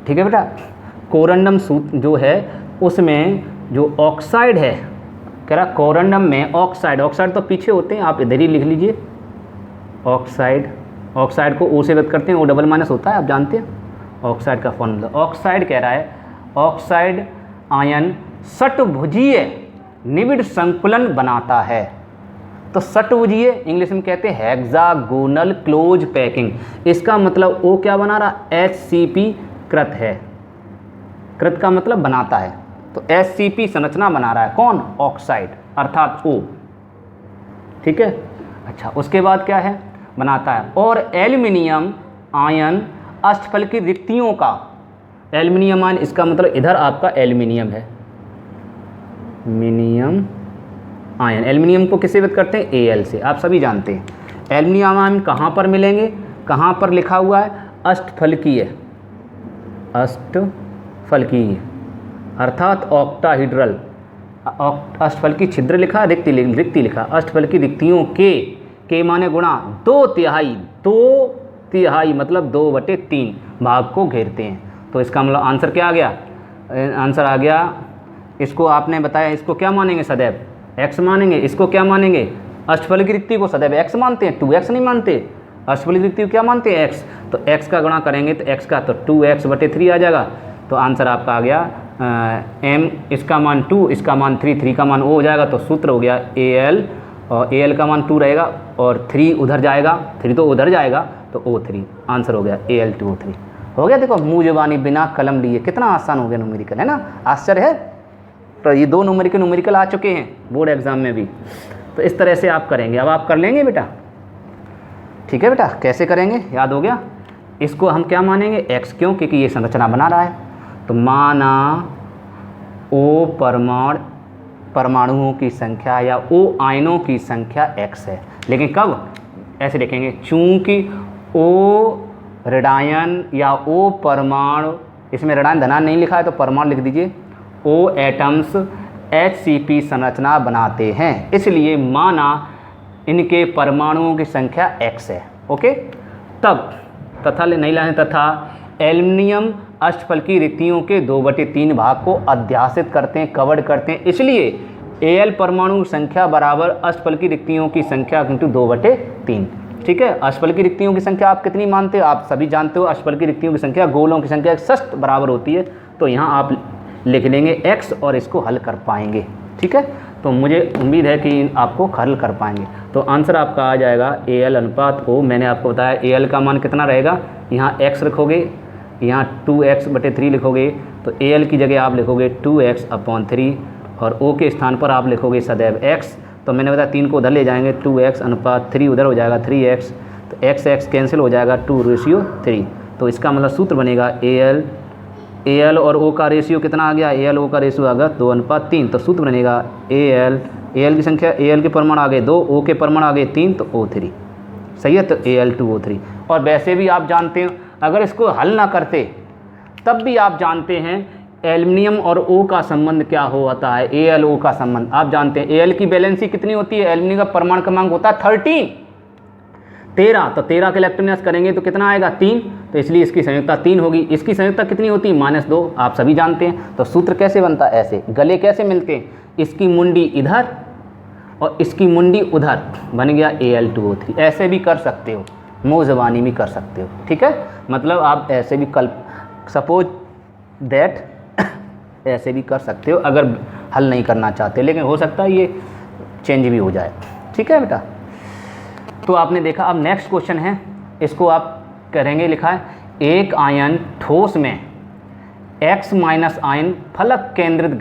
ठीक है बेटा। कोरंडम सूत्र जो है उसमें जो ऑक्साइड है, कह रहा कोरंडम में ऑक्साइड, ऑक्साइड तो पीछे होते हैं, आप इधर ही लिख लीजिए ऑक्साइड, ऑक्साइड को O से व्यक्त करते हैं, O होता है, आप जानते हैं ऑक्साइड का फॉर्मूला। ऑक्साइड कह रहा है ऑक्साइड आयन षटभुजीय निबिड़ संकुलन बनाता है। तो षट्भुजीय इंग्लिश में कहते हैं हेक्सागोनल क्लोज पैकिंग। इसका मतलब ओ क्या बना रहा, HCP कृत है। कृत का मतलब बनाता है, तो HCP संरचना बना रहा है कौन, ऑक्साइड अर्थात O। ठीक है। अच्छा, उसके बाद क्या है, बनाता है। और एल्युमिनियम आयन अष्टफल की रिक्तियों का, एल्युमिनियम आयन इसका मतलब इधर आपका एल्युमिनियम है, मिनियम आयन। एल्युमिनियम को किससे व्यक्त करते हैं, Al से, आप सभी जानते हैं। एल्युमिनियम आयन कहाँ पर मिलेंगे, कहाँ पर लिखा हुआ है, अष्टफलकीय, अष्टफलकीय अर्थात ऑक्टाहीड्रल, अष्टफलकी छिद्र लिखा, रिक्ति लिखा, अष्टफलकी रिक्तियों के माने गुणा 2/3 मतलब 2/3 भाग को घेरते हैं। तो इसका मतलब आंसर क्या आ गया, आंसर आ गया, इसको आपने बताया, इसको क्या मानेंगे, सदैव x मानेंगे। इसको क्या मानेंगे, अष्टफल की रिक्ति को सदैव x मानते हैं, 2x नहीं मानते। अष्टफल की रिक्ति को क्या मानते हैं, x। तो x का गुणा करेंगे तो x का तो 2x/3 आ जाएगा। तो आंसर आपका आ गया m, इसका मान 2, इसका मान 3, 3 का मान O हो जाएगा। तो सूत्र हो गया Al, और Al का मान 2 रहेगा और 3 उधर जाएगा, 3 तो उधर जाएगा, तो O3 आंसर हो गया, Al2O3 हो गया। देखो मुँह ज़बानी बिना कलम लिए कितना आसान हो गया न्यूमेरिकल, है ना, आश्चर्य है। तो ये 2 न्यूमेरिकल आ चुके हैं बोर्ड एग्जाम में भी। तो इस तरह से आप करेंगे, अब आप कर लेंगे बेटा। ठीक है बेटा, कैसे करेंगे, याद हो गया। इसको हम क्या मानेंगे, x, क्यों, क्योंकि ये संरचना बना रहा है। तो माना O परमाणुओं की संख्या या O आयनों की संख्या x है, लेकिन कब, ऐसे लिखेंगे, चूंकि O ऋणायन या O परमाणु, इसमें ऋणायन धनायन नहीं लिखा है तो परमाणु लिख दीजिए, O एटम्स HCP संरचना बनाते हैं, इसलिए माना इनके परमाणुओं की संख्या x है। ओके, तब तथा नहीं लाने, तथा एल्युमिनियम अष्टफल की रिक्तियों के 2/3 भाग को अध्यासित करते हैं, कवर्ड करते हैं, इसलिए Al परमाणु संख्या बराबर अष्टफल की रिक्तियों की संख्या × 2/3। ठीक है। अष्टफल की रिक्तियों की संख्या आप कितनी मानते हो, आप सभी जानते हो, अष्टफल की रिक्तियों की संख्या गोलों की संख्या 6 बराबर होती है। तो यहाँ आप लिख लेंगे x और इसको हल कर पाएंगे। ठीक है, तो मुझे उम्मीद है कि आपको हल कर पाएंगे। तो आंसर आपका आ जाएगा Al अनुपात O। मैंने आपको बताया Al का मान कितना रहेगा, यहाँ x रखोगे, यहाँ 2x/3 लिखोगे, तो Al की जगह आप लिखोगे 2x/3 और O के स्थान पर आप लिखोगे सदैव x। तो मैंने बताया 3 को उधर ले जाएंगे, 2x/3 उधर हो जाएगा 3x, तो x कैंसिल हो जाएगा 2:3। तो इसका मतलब सूत्र बनेगा Al और O का रेशियो कितना आ गया, Al O का रेशियो आ गया 2:3। तो सूत्र बनेगा Al की संख्या, Al के परमाणु आ गए 2, O के परमाणु आ गए 3, तो O3 सही है। तो Al2O3। और वैसे भी आप जानते हैं, अगर इसको हल ना करते तब भी आप जानते हैं एल्युमिनियम और O का संबंध क्या होता है, AlO का संबंध आप जानते हैं। Al की वैलेंसी कितनी होती है, एल्युमिनियम का परमाणु क्रमांक होता है 13, तो 13 के इलेक्ट्रॉन करेंगे तो कितना आएगा 3, तो इसलिए इसकी संयुक्ता 3 होगी। इसकी संयुक्ता कितनी होती है, -2, आप सभी जानते हैं। तो सूत्र कैसे बनता है, ऐसे गले कैसे मिलते हैं, इसकी मुंडी इधर और इसकी मुंडी उधर, बन गया Al2O3। ऐसे भी कर सकते हो, मुँह ज़बानी भी कर सकते हो। ठीक है, मतलब आप ऐसे भी सपोज दैट ऐसे भी कर सकते हो अगर हल नहीं करना चाहते, लेकिन हो सकता है ये चेंज भी हो जाए। ठीक है बेटा, तो आपने देखा। अब नेक्स्ट क्वेश्चन है, इसको आप करेंगे, लिखा है एक आयन ठोस में X- आयन फलक केंद्रित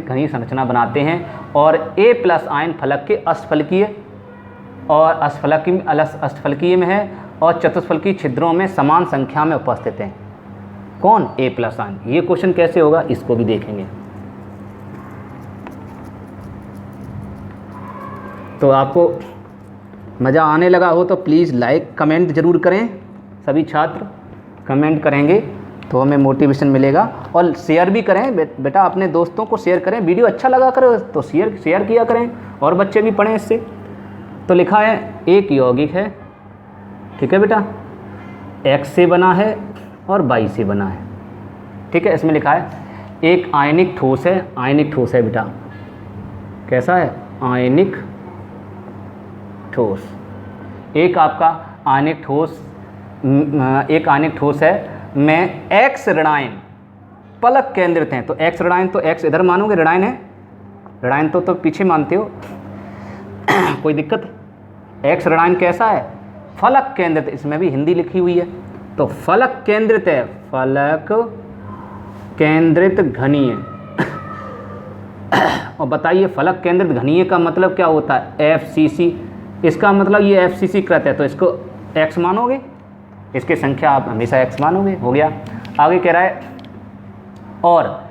घनीय संरचना बनाते हैं और A+ आयन फलक के अष्टफलकीय और अष्टफलकीय में है और चतुष्फलकीय छिद्रों में समान संख्या में उपस्थित हैं। कौन, A+ आयन। ये क्वेश्चन कैसे होगा इसको भी देखेंगे। तो आपको मज़ा आने लगा हो तो प्लीज़ लाइक कमेंट ज़रूर करें, सभी छात्र कमेंट करेंगे तो हमें मोटिवेशन मिलेगा। और शेयर भी करें बेटा, अपने दोस्तों को शेयर करें, वीडियो अच्छा लगा करो तो शेयर किया करें और बच्चे भी पढ़ें इससे। तो लिखा है एक यौगिक है, ठीक है बेटा, X से बना है और Y से बना है। ठीक है, इसमें लिखा है एक आयनिक ठोस है, आयनिक ठोस है बेटा, कैसा है, आयनिक ठोस। एक आपका आयनिक ठोस है में X ऋणायन फलक केंद्रित हैं। तो X ऋणायन, तो X इधर मानोगे ऋणायन है, ऋणायन तो पीछे मानते हो कोई दिक्कत? एक्स ऋणायन कैसा है? फलक केंद्रित, इसमें भी हिंदी लिखी हुई है, तो फलक केंद्रित है, फलक केंद्रित घनीय। और बताइए फलक केंद्रित घनीय का मतलब क्या होता है? FCC। इसका मतलब ये FCC कृत है, तो इसको x मानोगे, इसकी संख्या आप हमेशा x मानोगे। हो गया। आगे कह रहा है और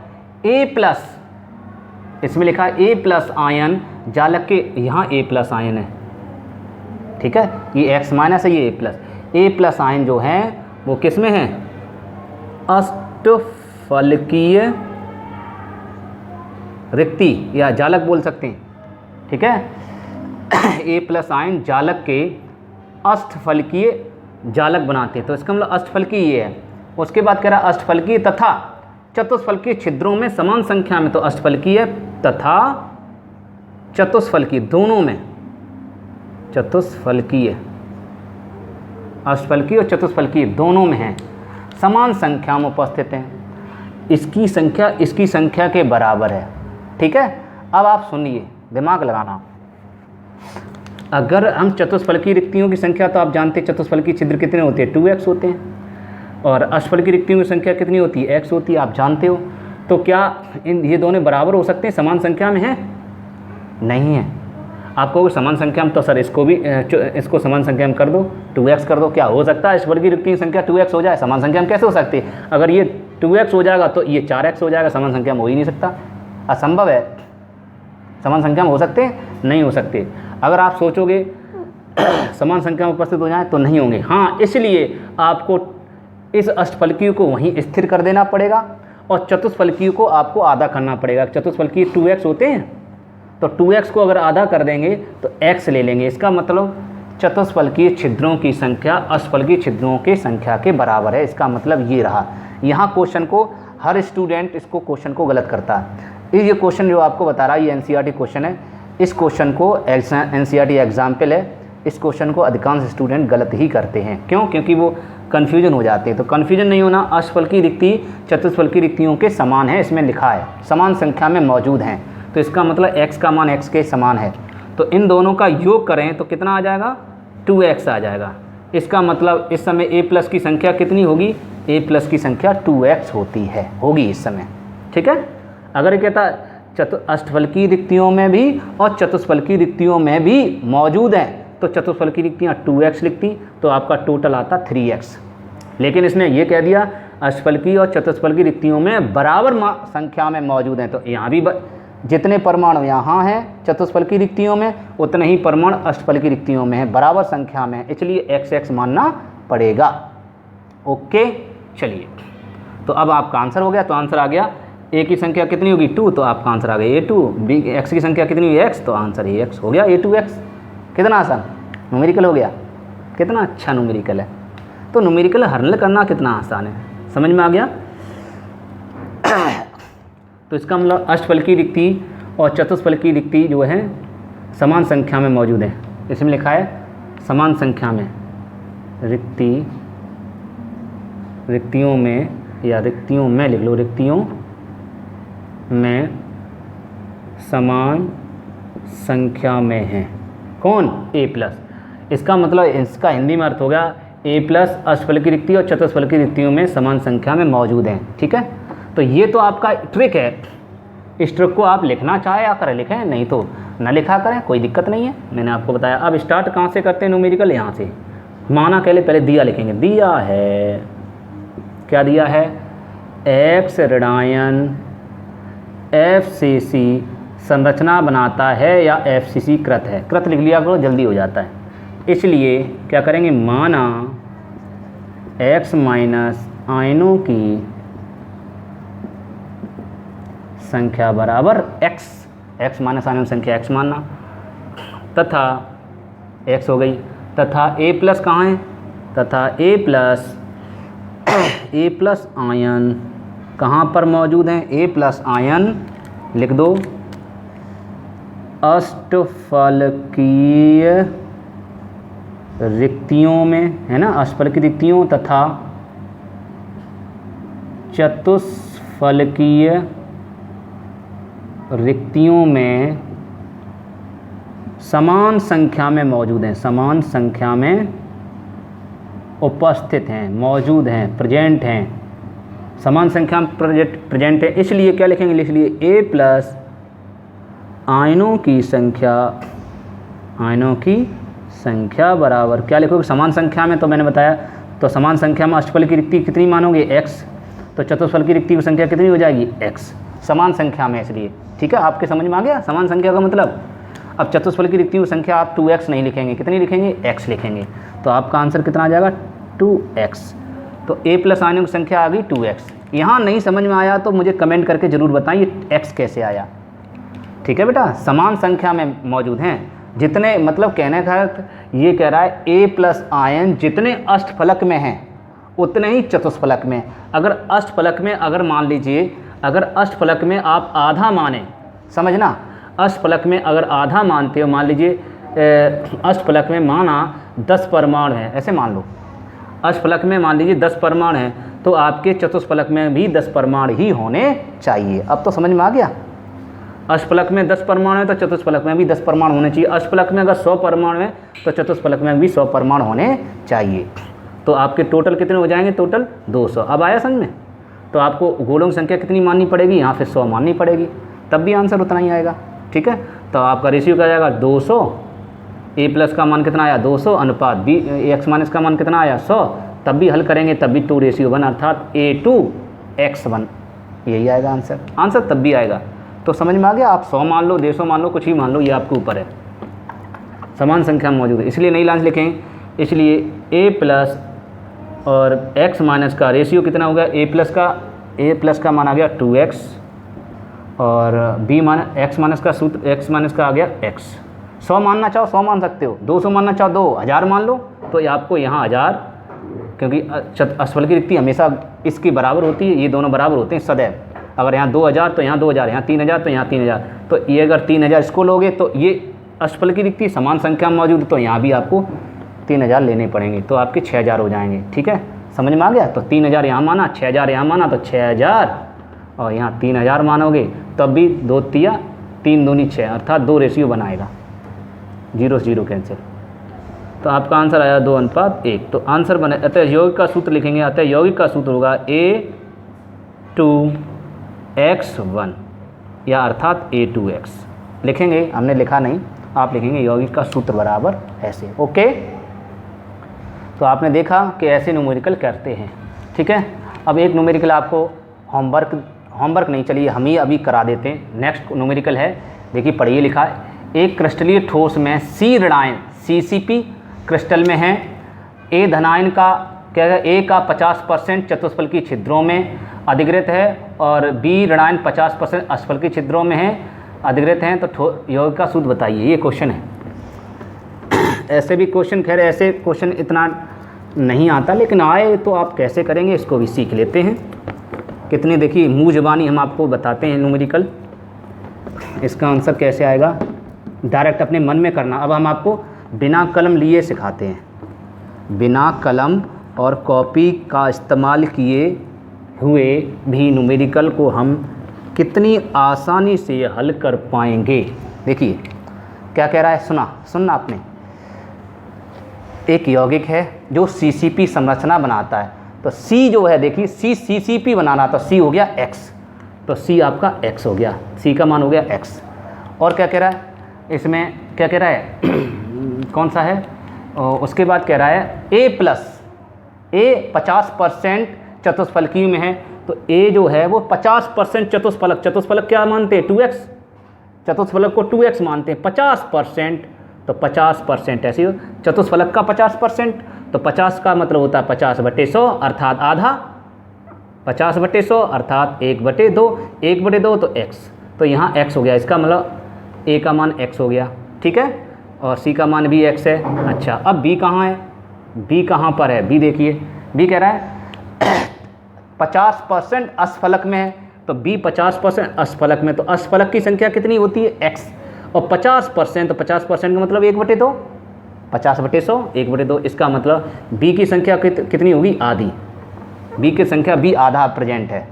A+, इसमें लिखा है A+ आयन जालक के, यहाँ A+ आयन है, ठीक है, ये X- है, ये A+। आयन जो है वो किस में है? अष्टफलकीय रिक्ति या जालक बोल सकते हैं, ठीक है। A+ आयन जालक के अष्टफलकीय जालक बनाते हैं, तो इसका मतलब अष्टफलकीय ये है। उसके बाद कह रहा है अष्टफलकीय तथा चतुष्फलकीय छिद्रों में समान संख्या में, तो अष्टफलकीय तथा चतुष्फलकीय दोनों में, चतुष्फलकीय, अष्टफलकीय और चतुष्फलकीय दोनों में है, समान संख्या में उपस्थित हैं। इसकी संख्या इसकी संख्या के बराबर है, ठीक है। अब आप सुनिए, दिमाग लगाना। अगर हम चतुष्फलकीय रिक्तियों की संख्या, तो आप जानते हैं चतुष्फलकीय छिद्र कितने होते हैं? 2x होते हैं। और अष्टफलकीय रिक्तियों की संख्या कितनी होती है? x होती है, आप जानते हो। तो क्या ये दोनों बराबर हो सकते हैं, समान संख्या में है? नहीं है। आप कहोगे समान संख्या में, तो सर इसको भी इसको समान संख्या में कर दो, 2x कर दो। क्या हो सकता है अष्टफलकीय रिक्तियों की संख्या 2x हो जाए? समान संख्या में कैसे हो सकती है? अगर ये 2x हो जाएगा तो ये 4x हो जाएगा, समान संख्या में हो ही नहीं सकता, असंभव है। समान संख्या में हो सकते हैं? नहीं हो सकते। अगर आप सोचोगे समान संख्या में उपस्थित हो जाए तो नहीं होंगे। हाँ, इसलिए आपको इस अष्टफलकीय को वहीं स्थिर कर देना पड़ेगा और चतुष्फलकीय को आपको आधा करना पड़ेगा। चतुष्फलकीय 2x होते हैं, तो 2x को अगर आधा कर देंगे तो x ले लेंगे। इसका मतलब चतुष्फलकीय छिद्रों की संख्या अष्टफलकीय छिद्रों की संख्या के बराबर है। इसका मतलब ये रहा। यहाँ क्वेश्चन को हर स्टूडेंट इसको क्वेश्चन को गलत करता है। ये क्वेश्चन जो आपको बता रहा है ये NCERT क्वेश्चन है। इस क्वेश्चन को NCERT एग्जाम्पल है। इस क्वेश्चन को अधिकांश स्टूडेंट गलत ही करते हैं। क्यों? क्योंकि वो कन्फ्यूजन हो जाते हैं। तो कन्फ्यूजन नहीं होना, अष्टफलकीय रिक्ति चतुष्फलकीय रिक्तियों के समान है, इसमें लिखा है समान संख्या में मौजूद हैं, तो इसका मतलब x का मान x के समान है। तो इन दोनों का योग करें तो कितना आ जाएगा? 2x आ जाएगा। इसका मतलब इस समय A+ की संख्या कितनी होगी? A+ की संख्या 2x होगी इस समय, ठीक है। अगर ये कहता अष्टफलकीय रिक्तियों में भी और चतुष्फलकीय रिक्तियों में भी मौजूद हैं, तो चतुष्फलकीय रिक्तियाँ 2x लिखती, तो आपका टोटल आता 3x। लेकिन इसने ये कह दिया अष्टफलकीय और चतुष्फलकीय रिक्तियों में बराबर संख्या में मौजूद हैं, तो यहाँ भी जितने परमाणु यहाँ हैं चतुष्फलकीय रिक्तियों में, उतने ही परमाणु अष्टफलकीय रिक्तियों में है, बराबर संख्या में, इसलिए x मानना पड़ेगा। ओके, चलिए, तो अब आपका आंसर हो गया। तो आंसर आ गया, a की संख्या कितनी होगी? 2, तो आपका आंसर आ गया A2। b x की संख्या कितनी हुई? x, तो आंसर AX हो गया, A2x। कितना आसान न्यूमेरिकल हो गया, कितना अच्छा न्यूमेरिकल है। तो न्यूमेरिकल हल करना कितना आसान है, समझ में आ गया। तो इसका मतलब अष्टफलकीय रिक्ति और चतुष्फलकीय रिक्ति जो है समान संख्या में मौजूद है। इसमें लिखा है समान संख्या में रिक्तियों में, या रिक्तियों में लिख लो, रिक्तियों में समान संख्या में है। कौन? A+। इसका मतलब इसका हिंदी में अर्थ हो गया A+ अष्टफलकीय रिक्ति और चतुष्फलकीय रिक्तियों में समान संख्या में मौजूद हैं, ठीक है। तो ये तो आपका ट्रिक है। इस ट्रिक को आप लिखना चाहे या करें, लिखें, नहीं तो ना लिखा करें, कोई दिक्कत नहीं है, मैंने आपको बताया। अब स्टार्ट कहाँ से करते हैं न्यूमेरिकल? यहाँ से। माना के लिए पहले दिया लिखेंगे। दिया है, क्या दिया है? x ऋणायन FCC संरचना बनाता है या FCC कृत है। कृत लिख लिया करो, जल्दी हो जाता है। इसलिए क्या करेंगे? माना x माइनस आयनों की संख्या बराबर x माइनस आयनों की संख्या x मानना, तथा x हो गई, तथा A+ कहाँ है? तथा A+ आयन कहाँ पर मौजूद हैं? A+ आयन लिख दो अष्टफलकीय रिक्तियों में, है ना, अष्टफलकीय रिक्तियों तथा चतुष्फलकीय रिक्तियों में समान संख्या में मौजूद हैं, समान संख्या में उपस्थित हैं, मौजूद हैं, प्रेजेंट हैं, समान संख्या में प्रेजेंट है। इसलिए क्या लिखेंगे, इसलिए ए प्लस आयनों की संख्या बराबर क्या लिखोगे, समान संख्या में, तो मैंने बताया तो समान संख्या में अष्टफल की रिक्ति कितनी मानोगे x, तो चतुष्फल की रिक्ति की संख्या कितनी हो जाएगी x, समान संख्या में इसलिए। ठीक है, आपके समझ में आ गया समान संख्या का मतलब। अब चतुष्फल की रिक्ति की संख्या आप 2x नहीं लिखेंगे, कितनी लिखेंगे, x लिखेंगे, तो आपका आंसर कितना आ जाएगा 2x। तो a प्लस आयनों की संख्या आ गई 2x। यहाँ नहीं समझ में आया तो मुझे कमेंट करके ज़रूर बताएं ये x कैसे आया। ठीक है बेटा, समान संख्या में मौजूद हैं जितने, मतलब कहने का अर्थ ये कह रहा है a प्लस आयन जितने अष्टफलक में हैं उतने ही चतुष्फलक में। अगर अष्टफलक में, अगर मान लीजिए अगर अष्टफलक में आप आधा माने, समझना, अष्टफलक में अगर आधा मानते हो, मान लीजिए अष्टफलक में माना 10 परमाणु है, ऐसे मान लो अष्टफलक में मान लीजिए 10 परमाणु हैं, तो आपके चतुष्फलक में भी 10 परमाणु ही होने चाहिए। अब तो समझ में आ गया, अष्टफलक में 10 परमाणु है तो चतुष्फलक में भी 10 परमाणु होने चाहिए। अष्टफलक में अगर 100 परमाणु है तो चतुष्फलक में भी 100 परमाणु होने चाहिए। तो आपके टोटल कितने हो जाएंगे, टोटल 200। अब आया समझ में। तो आपको गोलों की संख्या कितनी माननी पड़ेगी, यहाँ फिर 100 माननी पड़ेगी, तब भी आंसर उतना ही आएगा। ठीक है, तो आपका रेशियो क्या जाएगा 200, a प्लस का मान कितना आया 200 अनुपात b x माइनस का मान कितना आया 100, तब भी हल करेंगे तब भी 2:1 अर्थात a2x1, यही आएगा आंसर। आंसर तब भी आएगा। तो समझ में आ गया, आप 100 मान लो, 150 मान लो, कुछ भी मान लो, ये आपके ऊपर है, समान संख्या में मौजूद है, इसलिए नहीं लांच लिखेंगे। इसलिए a प्लस और x माइनस का रेशियो कितना हो गया, a प्लस का मान आ गया 2x और b माइनस x माइनस का सूत्र x माइनस का आ गया x। 100 मानना चाहो 100 मान सकते हो, 200 मानना चाहो 2000 मान लो, तो आपको यहाँ 1000, क्योंकि अष्टफल की रिक्ति हमेशा इसकी बराबर होती है, ये दोनों बराबर होते हैं सदैव। अगर यहाँ 2000 तो यहाँ 2000, यहाँ 3000 तो यहाँ 3000, तो ये अगर 3000 इसको लोगे तो ये अष्टफल की रिक्ति समान संख्या में मौजूद, तो यहाँ भी आपको 3000 लेने पड़ेंगे, तो आपके 6000 हो जाएंगे। ठीक है, समझ में आ गया। तो 3000 यहाँ माना, 6000 यहाँ माना, तो 6000 और यहाँ 3000 मानोगे तब भी 2 तिया 3 दूनी 6 अर्थात 2 रेशियो बनाएगा, 0 से 0 कैंसिल। तो आपका आंसर आया 2:1। तो आंसर बने, अतः यौगिक का सूत्र लिखेंगे, अतः यौगिक का सूत्र होगा a2x1 या अर्थात a2x लिखेंगे, हमने लिखा नहीं, आप लिखेंगे यौगिक का सूत्र बराबर ऐसे। ओके, तो आपने देखा कि ऐसे न्यूमेरिकल करते हैं। ठीक है, अब एक न्यूमेरिकल आपको होमवर्क नहीं, चलिए हम ही अभी करा देते हैं। नेक्स्ट न्यूमेरिकल है, देखिए पढ़िए, लिखा है एक क्रिस्टलीय ठोस में C ऋणायन CCP क्रिस्टल में है, A धनायन का क्या है, A का 50% चतुष्फल की छिद्रों में अधिकृत है और B ऋणायन 50% अष्टफल की छिद्रों में है अधिकृत हैं। तो यौगिक का सूत्र बताइए, ये क्वेश्चन है। ऐसे भी क्वेश्चन, खैर ऐसे क्वेश्चन इतना नहीं आता, लेकिन आए तो आप कैसे करेंगे इसको भी सीख लेते हैं। कितने, देखिए मुँह ज़बानी हम आपको बताते हैं न्यूमेरिकल, इसका आंसर कैसे आएगा डायरेक्ट अपने मन में करना। अब हम आपको बिना कलम लिए सिखाते हैं, बिना कलम और कॉपी का इस्तेमाल किए हुए भी न्यूमेरिकल को हम कितनी आसानी से हल कर पाएंगे। देखिए क्या कह रहा है, सुनना आपने। एक यौगिक है जो CCP संरचना बनाता है, तो C जो है, देखिए C CCP बनाना, तो C हो गया x, तो C आपका x हो गया, C का मान हो गया x। और क्या कह रहा है इसमें, क्या कह रहा है कौन सा है, उसके बाद कह रहा है A प्लस, A 50% चतुष्फलकी में है, तो A जो है वो 50% चतुष्फलक क्या मानते हैं 2x, चतुष्फलक को 2x मानते हैं, 50%, तो 50% ऐसे चतुष्फलक का 50%, तो 50 का मतलब होता है 50/100 अर्थात आधा, 50/100 अर्थात 1/2, 1/2 तो x, तो यहाँ x हो गया, इसका मतलब A का मान x हो गया। ठीक है, और C का मान भी x है। अच्छा, अब B कहाँ है, B कहाँ पर है, B देखिए, B कह रहा है 50% अष्टफलक में है, तो B 50% अष्टफलक में, तो अष्टफलक की संख्या कितनी होती है x, और 50%, तो 50% का मतलब 1/2, 50/100 1/2, इसका मतलब B की संख्या कितनी होगी, आधी। B की संख्या B आधा प्रेजेंट है,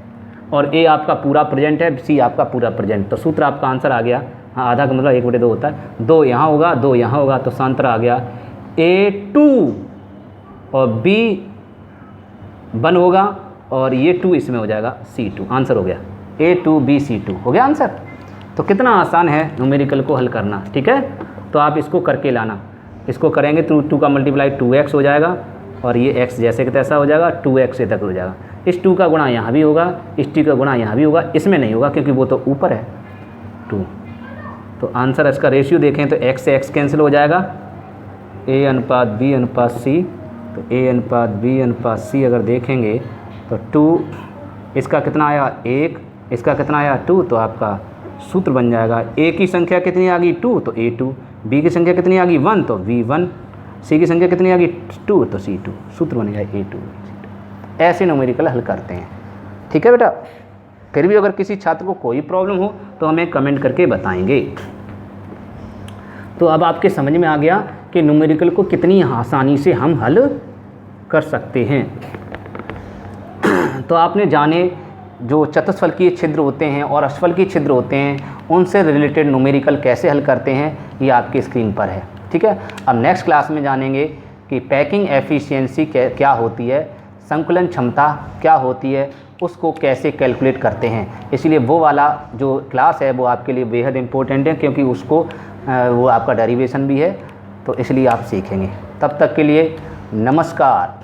और ए आपका पूरा प्रेजेंट है, सी आपका पूरा प्रेजेंट। तो सूत्र आपका आंसर आ गया, हाँ आधा का मतलब 1/2 होता है, 2 यहाँ होगा 2 यहाँ होगा, तो आंसर आ गया A2 और B1 होगा और ये 2 इसमें हो जाएगा C2। आंसर हो गया A2BC2 हो गया आंसर। तो कितना आसान है न्यूमेरिकल को हल करना, ठीक है। तो आप इसको करके लाना, इसको करेंगे तो 2 का मल्टीप्लाई 2x हो जाएगा और ये x जैसे कि तैसा हो जाएगा, 2x से तक हो जाएगा। इस 2 का गुणा यहाँ भी होगा, इस 2 का गुणा यहाँ भी होगा, इसमें नहीं होगा क्योंकि वो तो ऊपर है 2। तो आंसर इसका रेशियो देखें तो x से x कैंसिल हो जाएगा, A/B/C। तो A/B/C अगर देखेंगे तो 2, इसका कितना आया 1, इसका कितना आया 2, तो आपका सूत्र बन जाएगा A की संख्या कितनी आ गई 2 तो A2, B की संख्या कितनी आ गई 1 तो V1, C की संख्या कितनी आ गई 2 तो C2। सूत्र बन गया A2। ऐसे न्यूमेरिकल हल करते हैं, ठीक है बेटा। फिर भी अगर किसी छात्र को कोई प्रॉब्लम हो तो हमें कमेंट करके बताएंगे। तो अब आपके समझ में आ गया कि न्यूमेरिकल को कितनी आसानी से हम हल कर सकते हैं। तो आपने जाने जो चतुष्फलकीय छिद्र होते हैं और अष्टफलकीय छिद्र होते हैं उनसे रिलेटेड न्यूमेरिकल कैसे हल करते हैं, ये आपकी स्क्रीन पर है, ठीक है। अब नेक्स्ट क्लास में जानेंगे कि पैकिंग एफिशिएंसी क्या होती है, संकुलन क्षमता क्या होती है, उसको कैसे कैलकुलेट करते हैं। इसलिए वो वाला जो क्लास है वो आपके लिए बेहद इम्पोर्टेंट है क्योंकि उसको वो आपका डेरिवेशन भी है, तो इसलिए आप सीखेंगे। तब तक के लिए नमस्कार।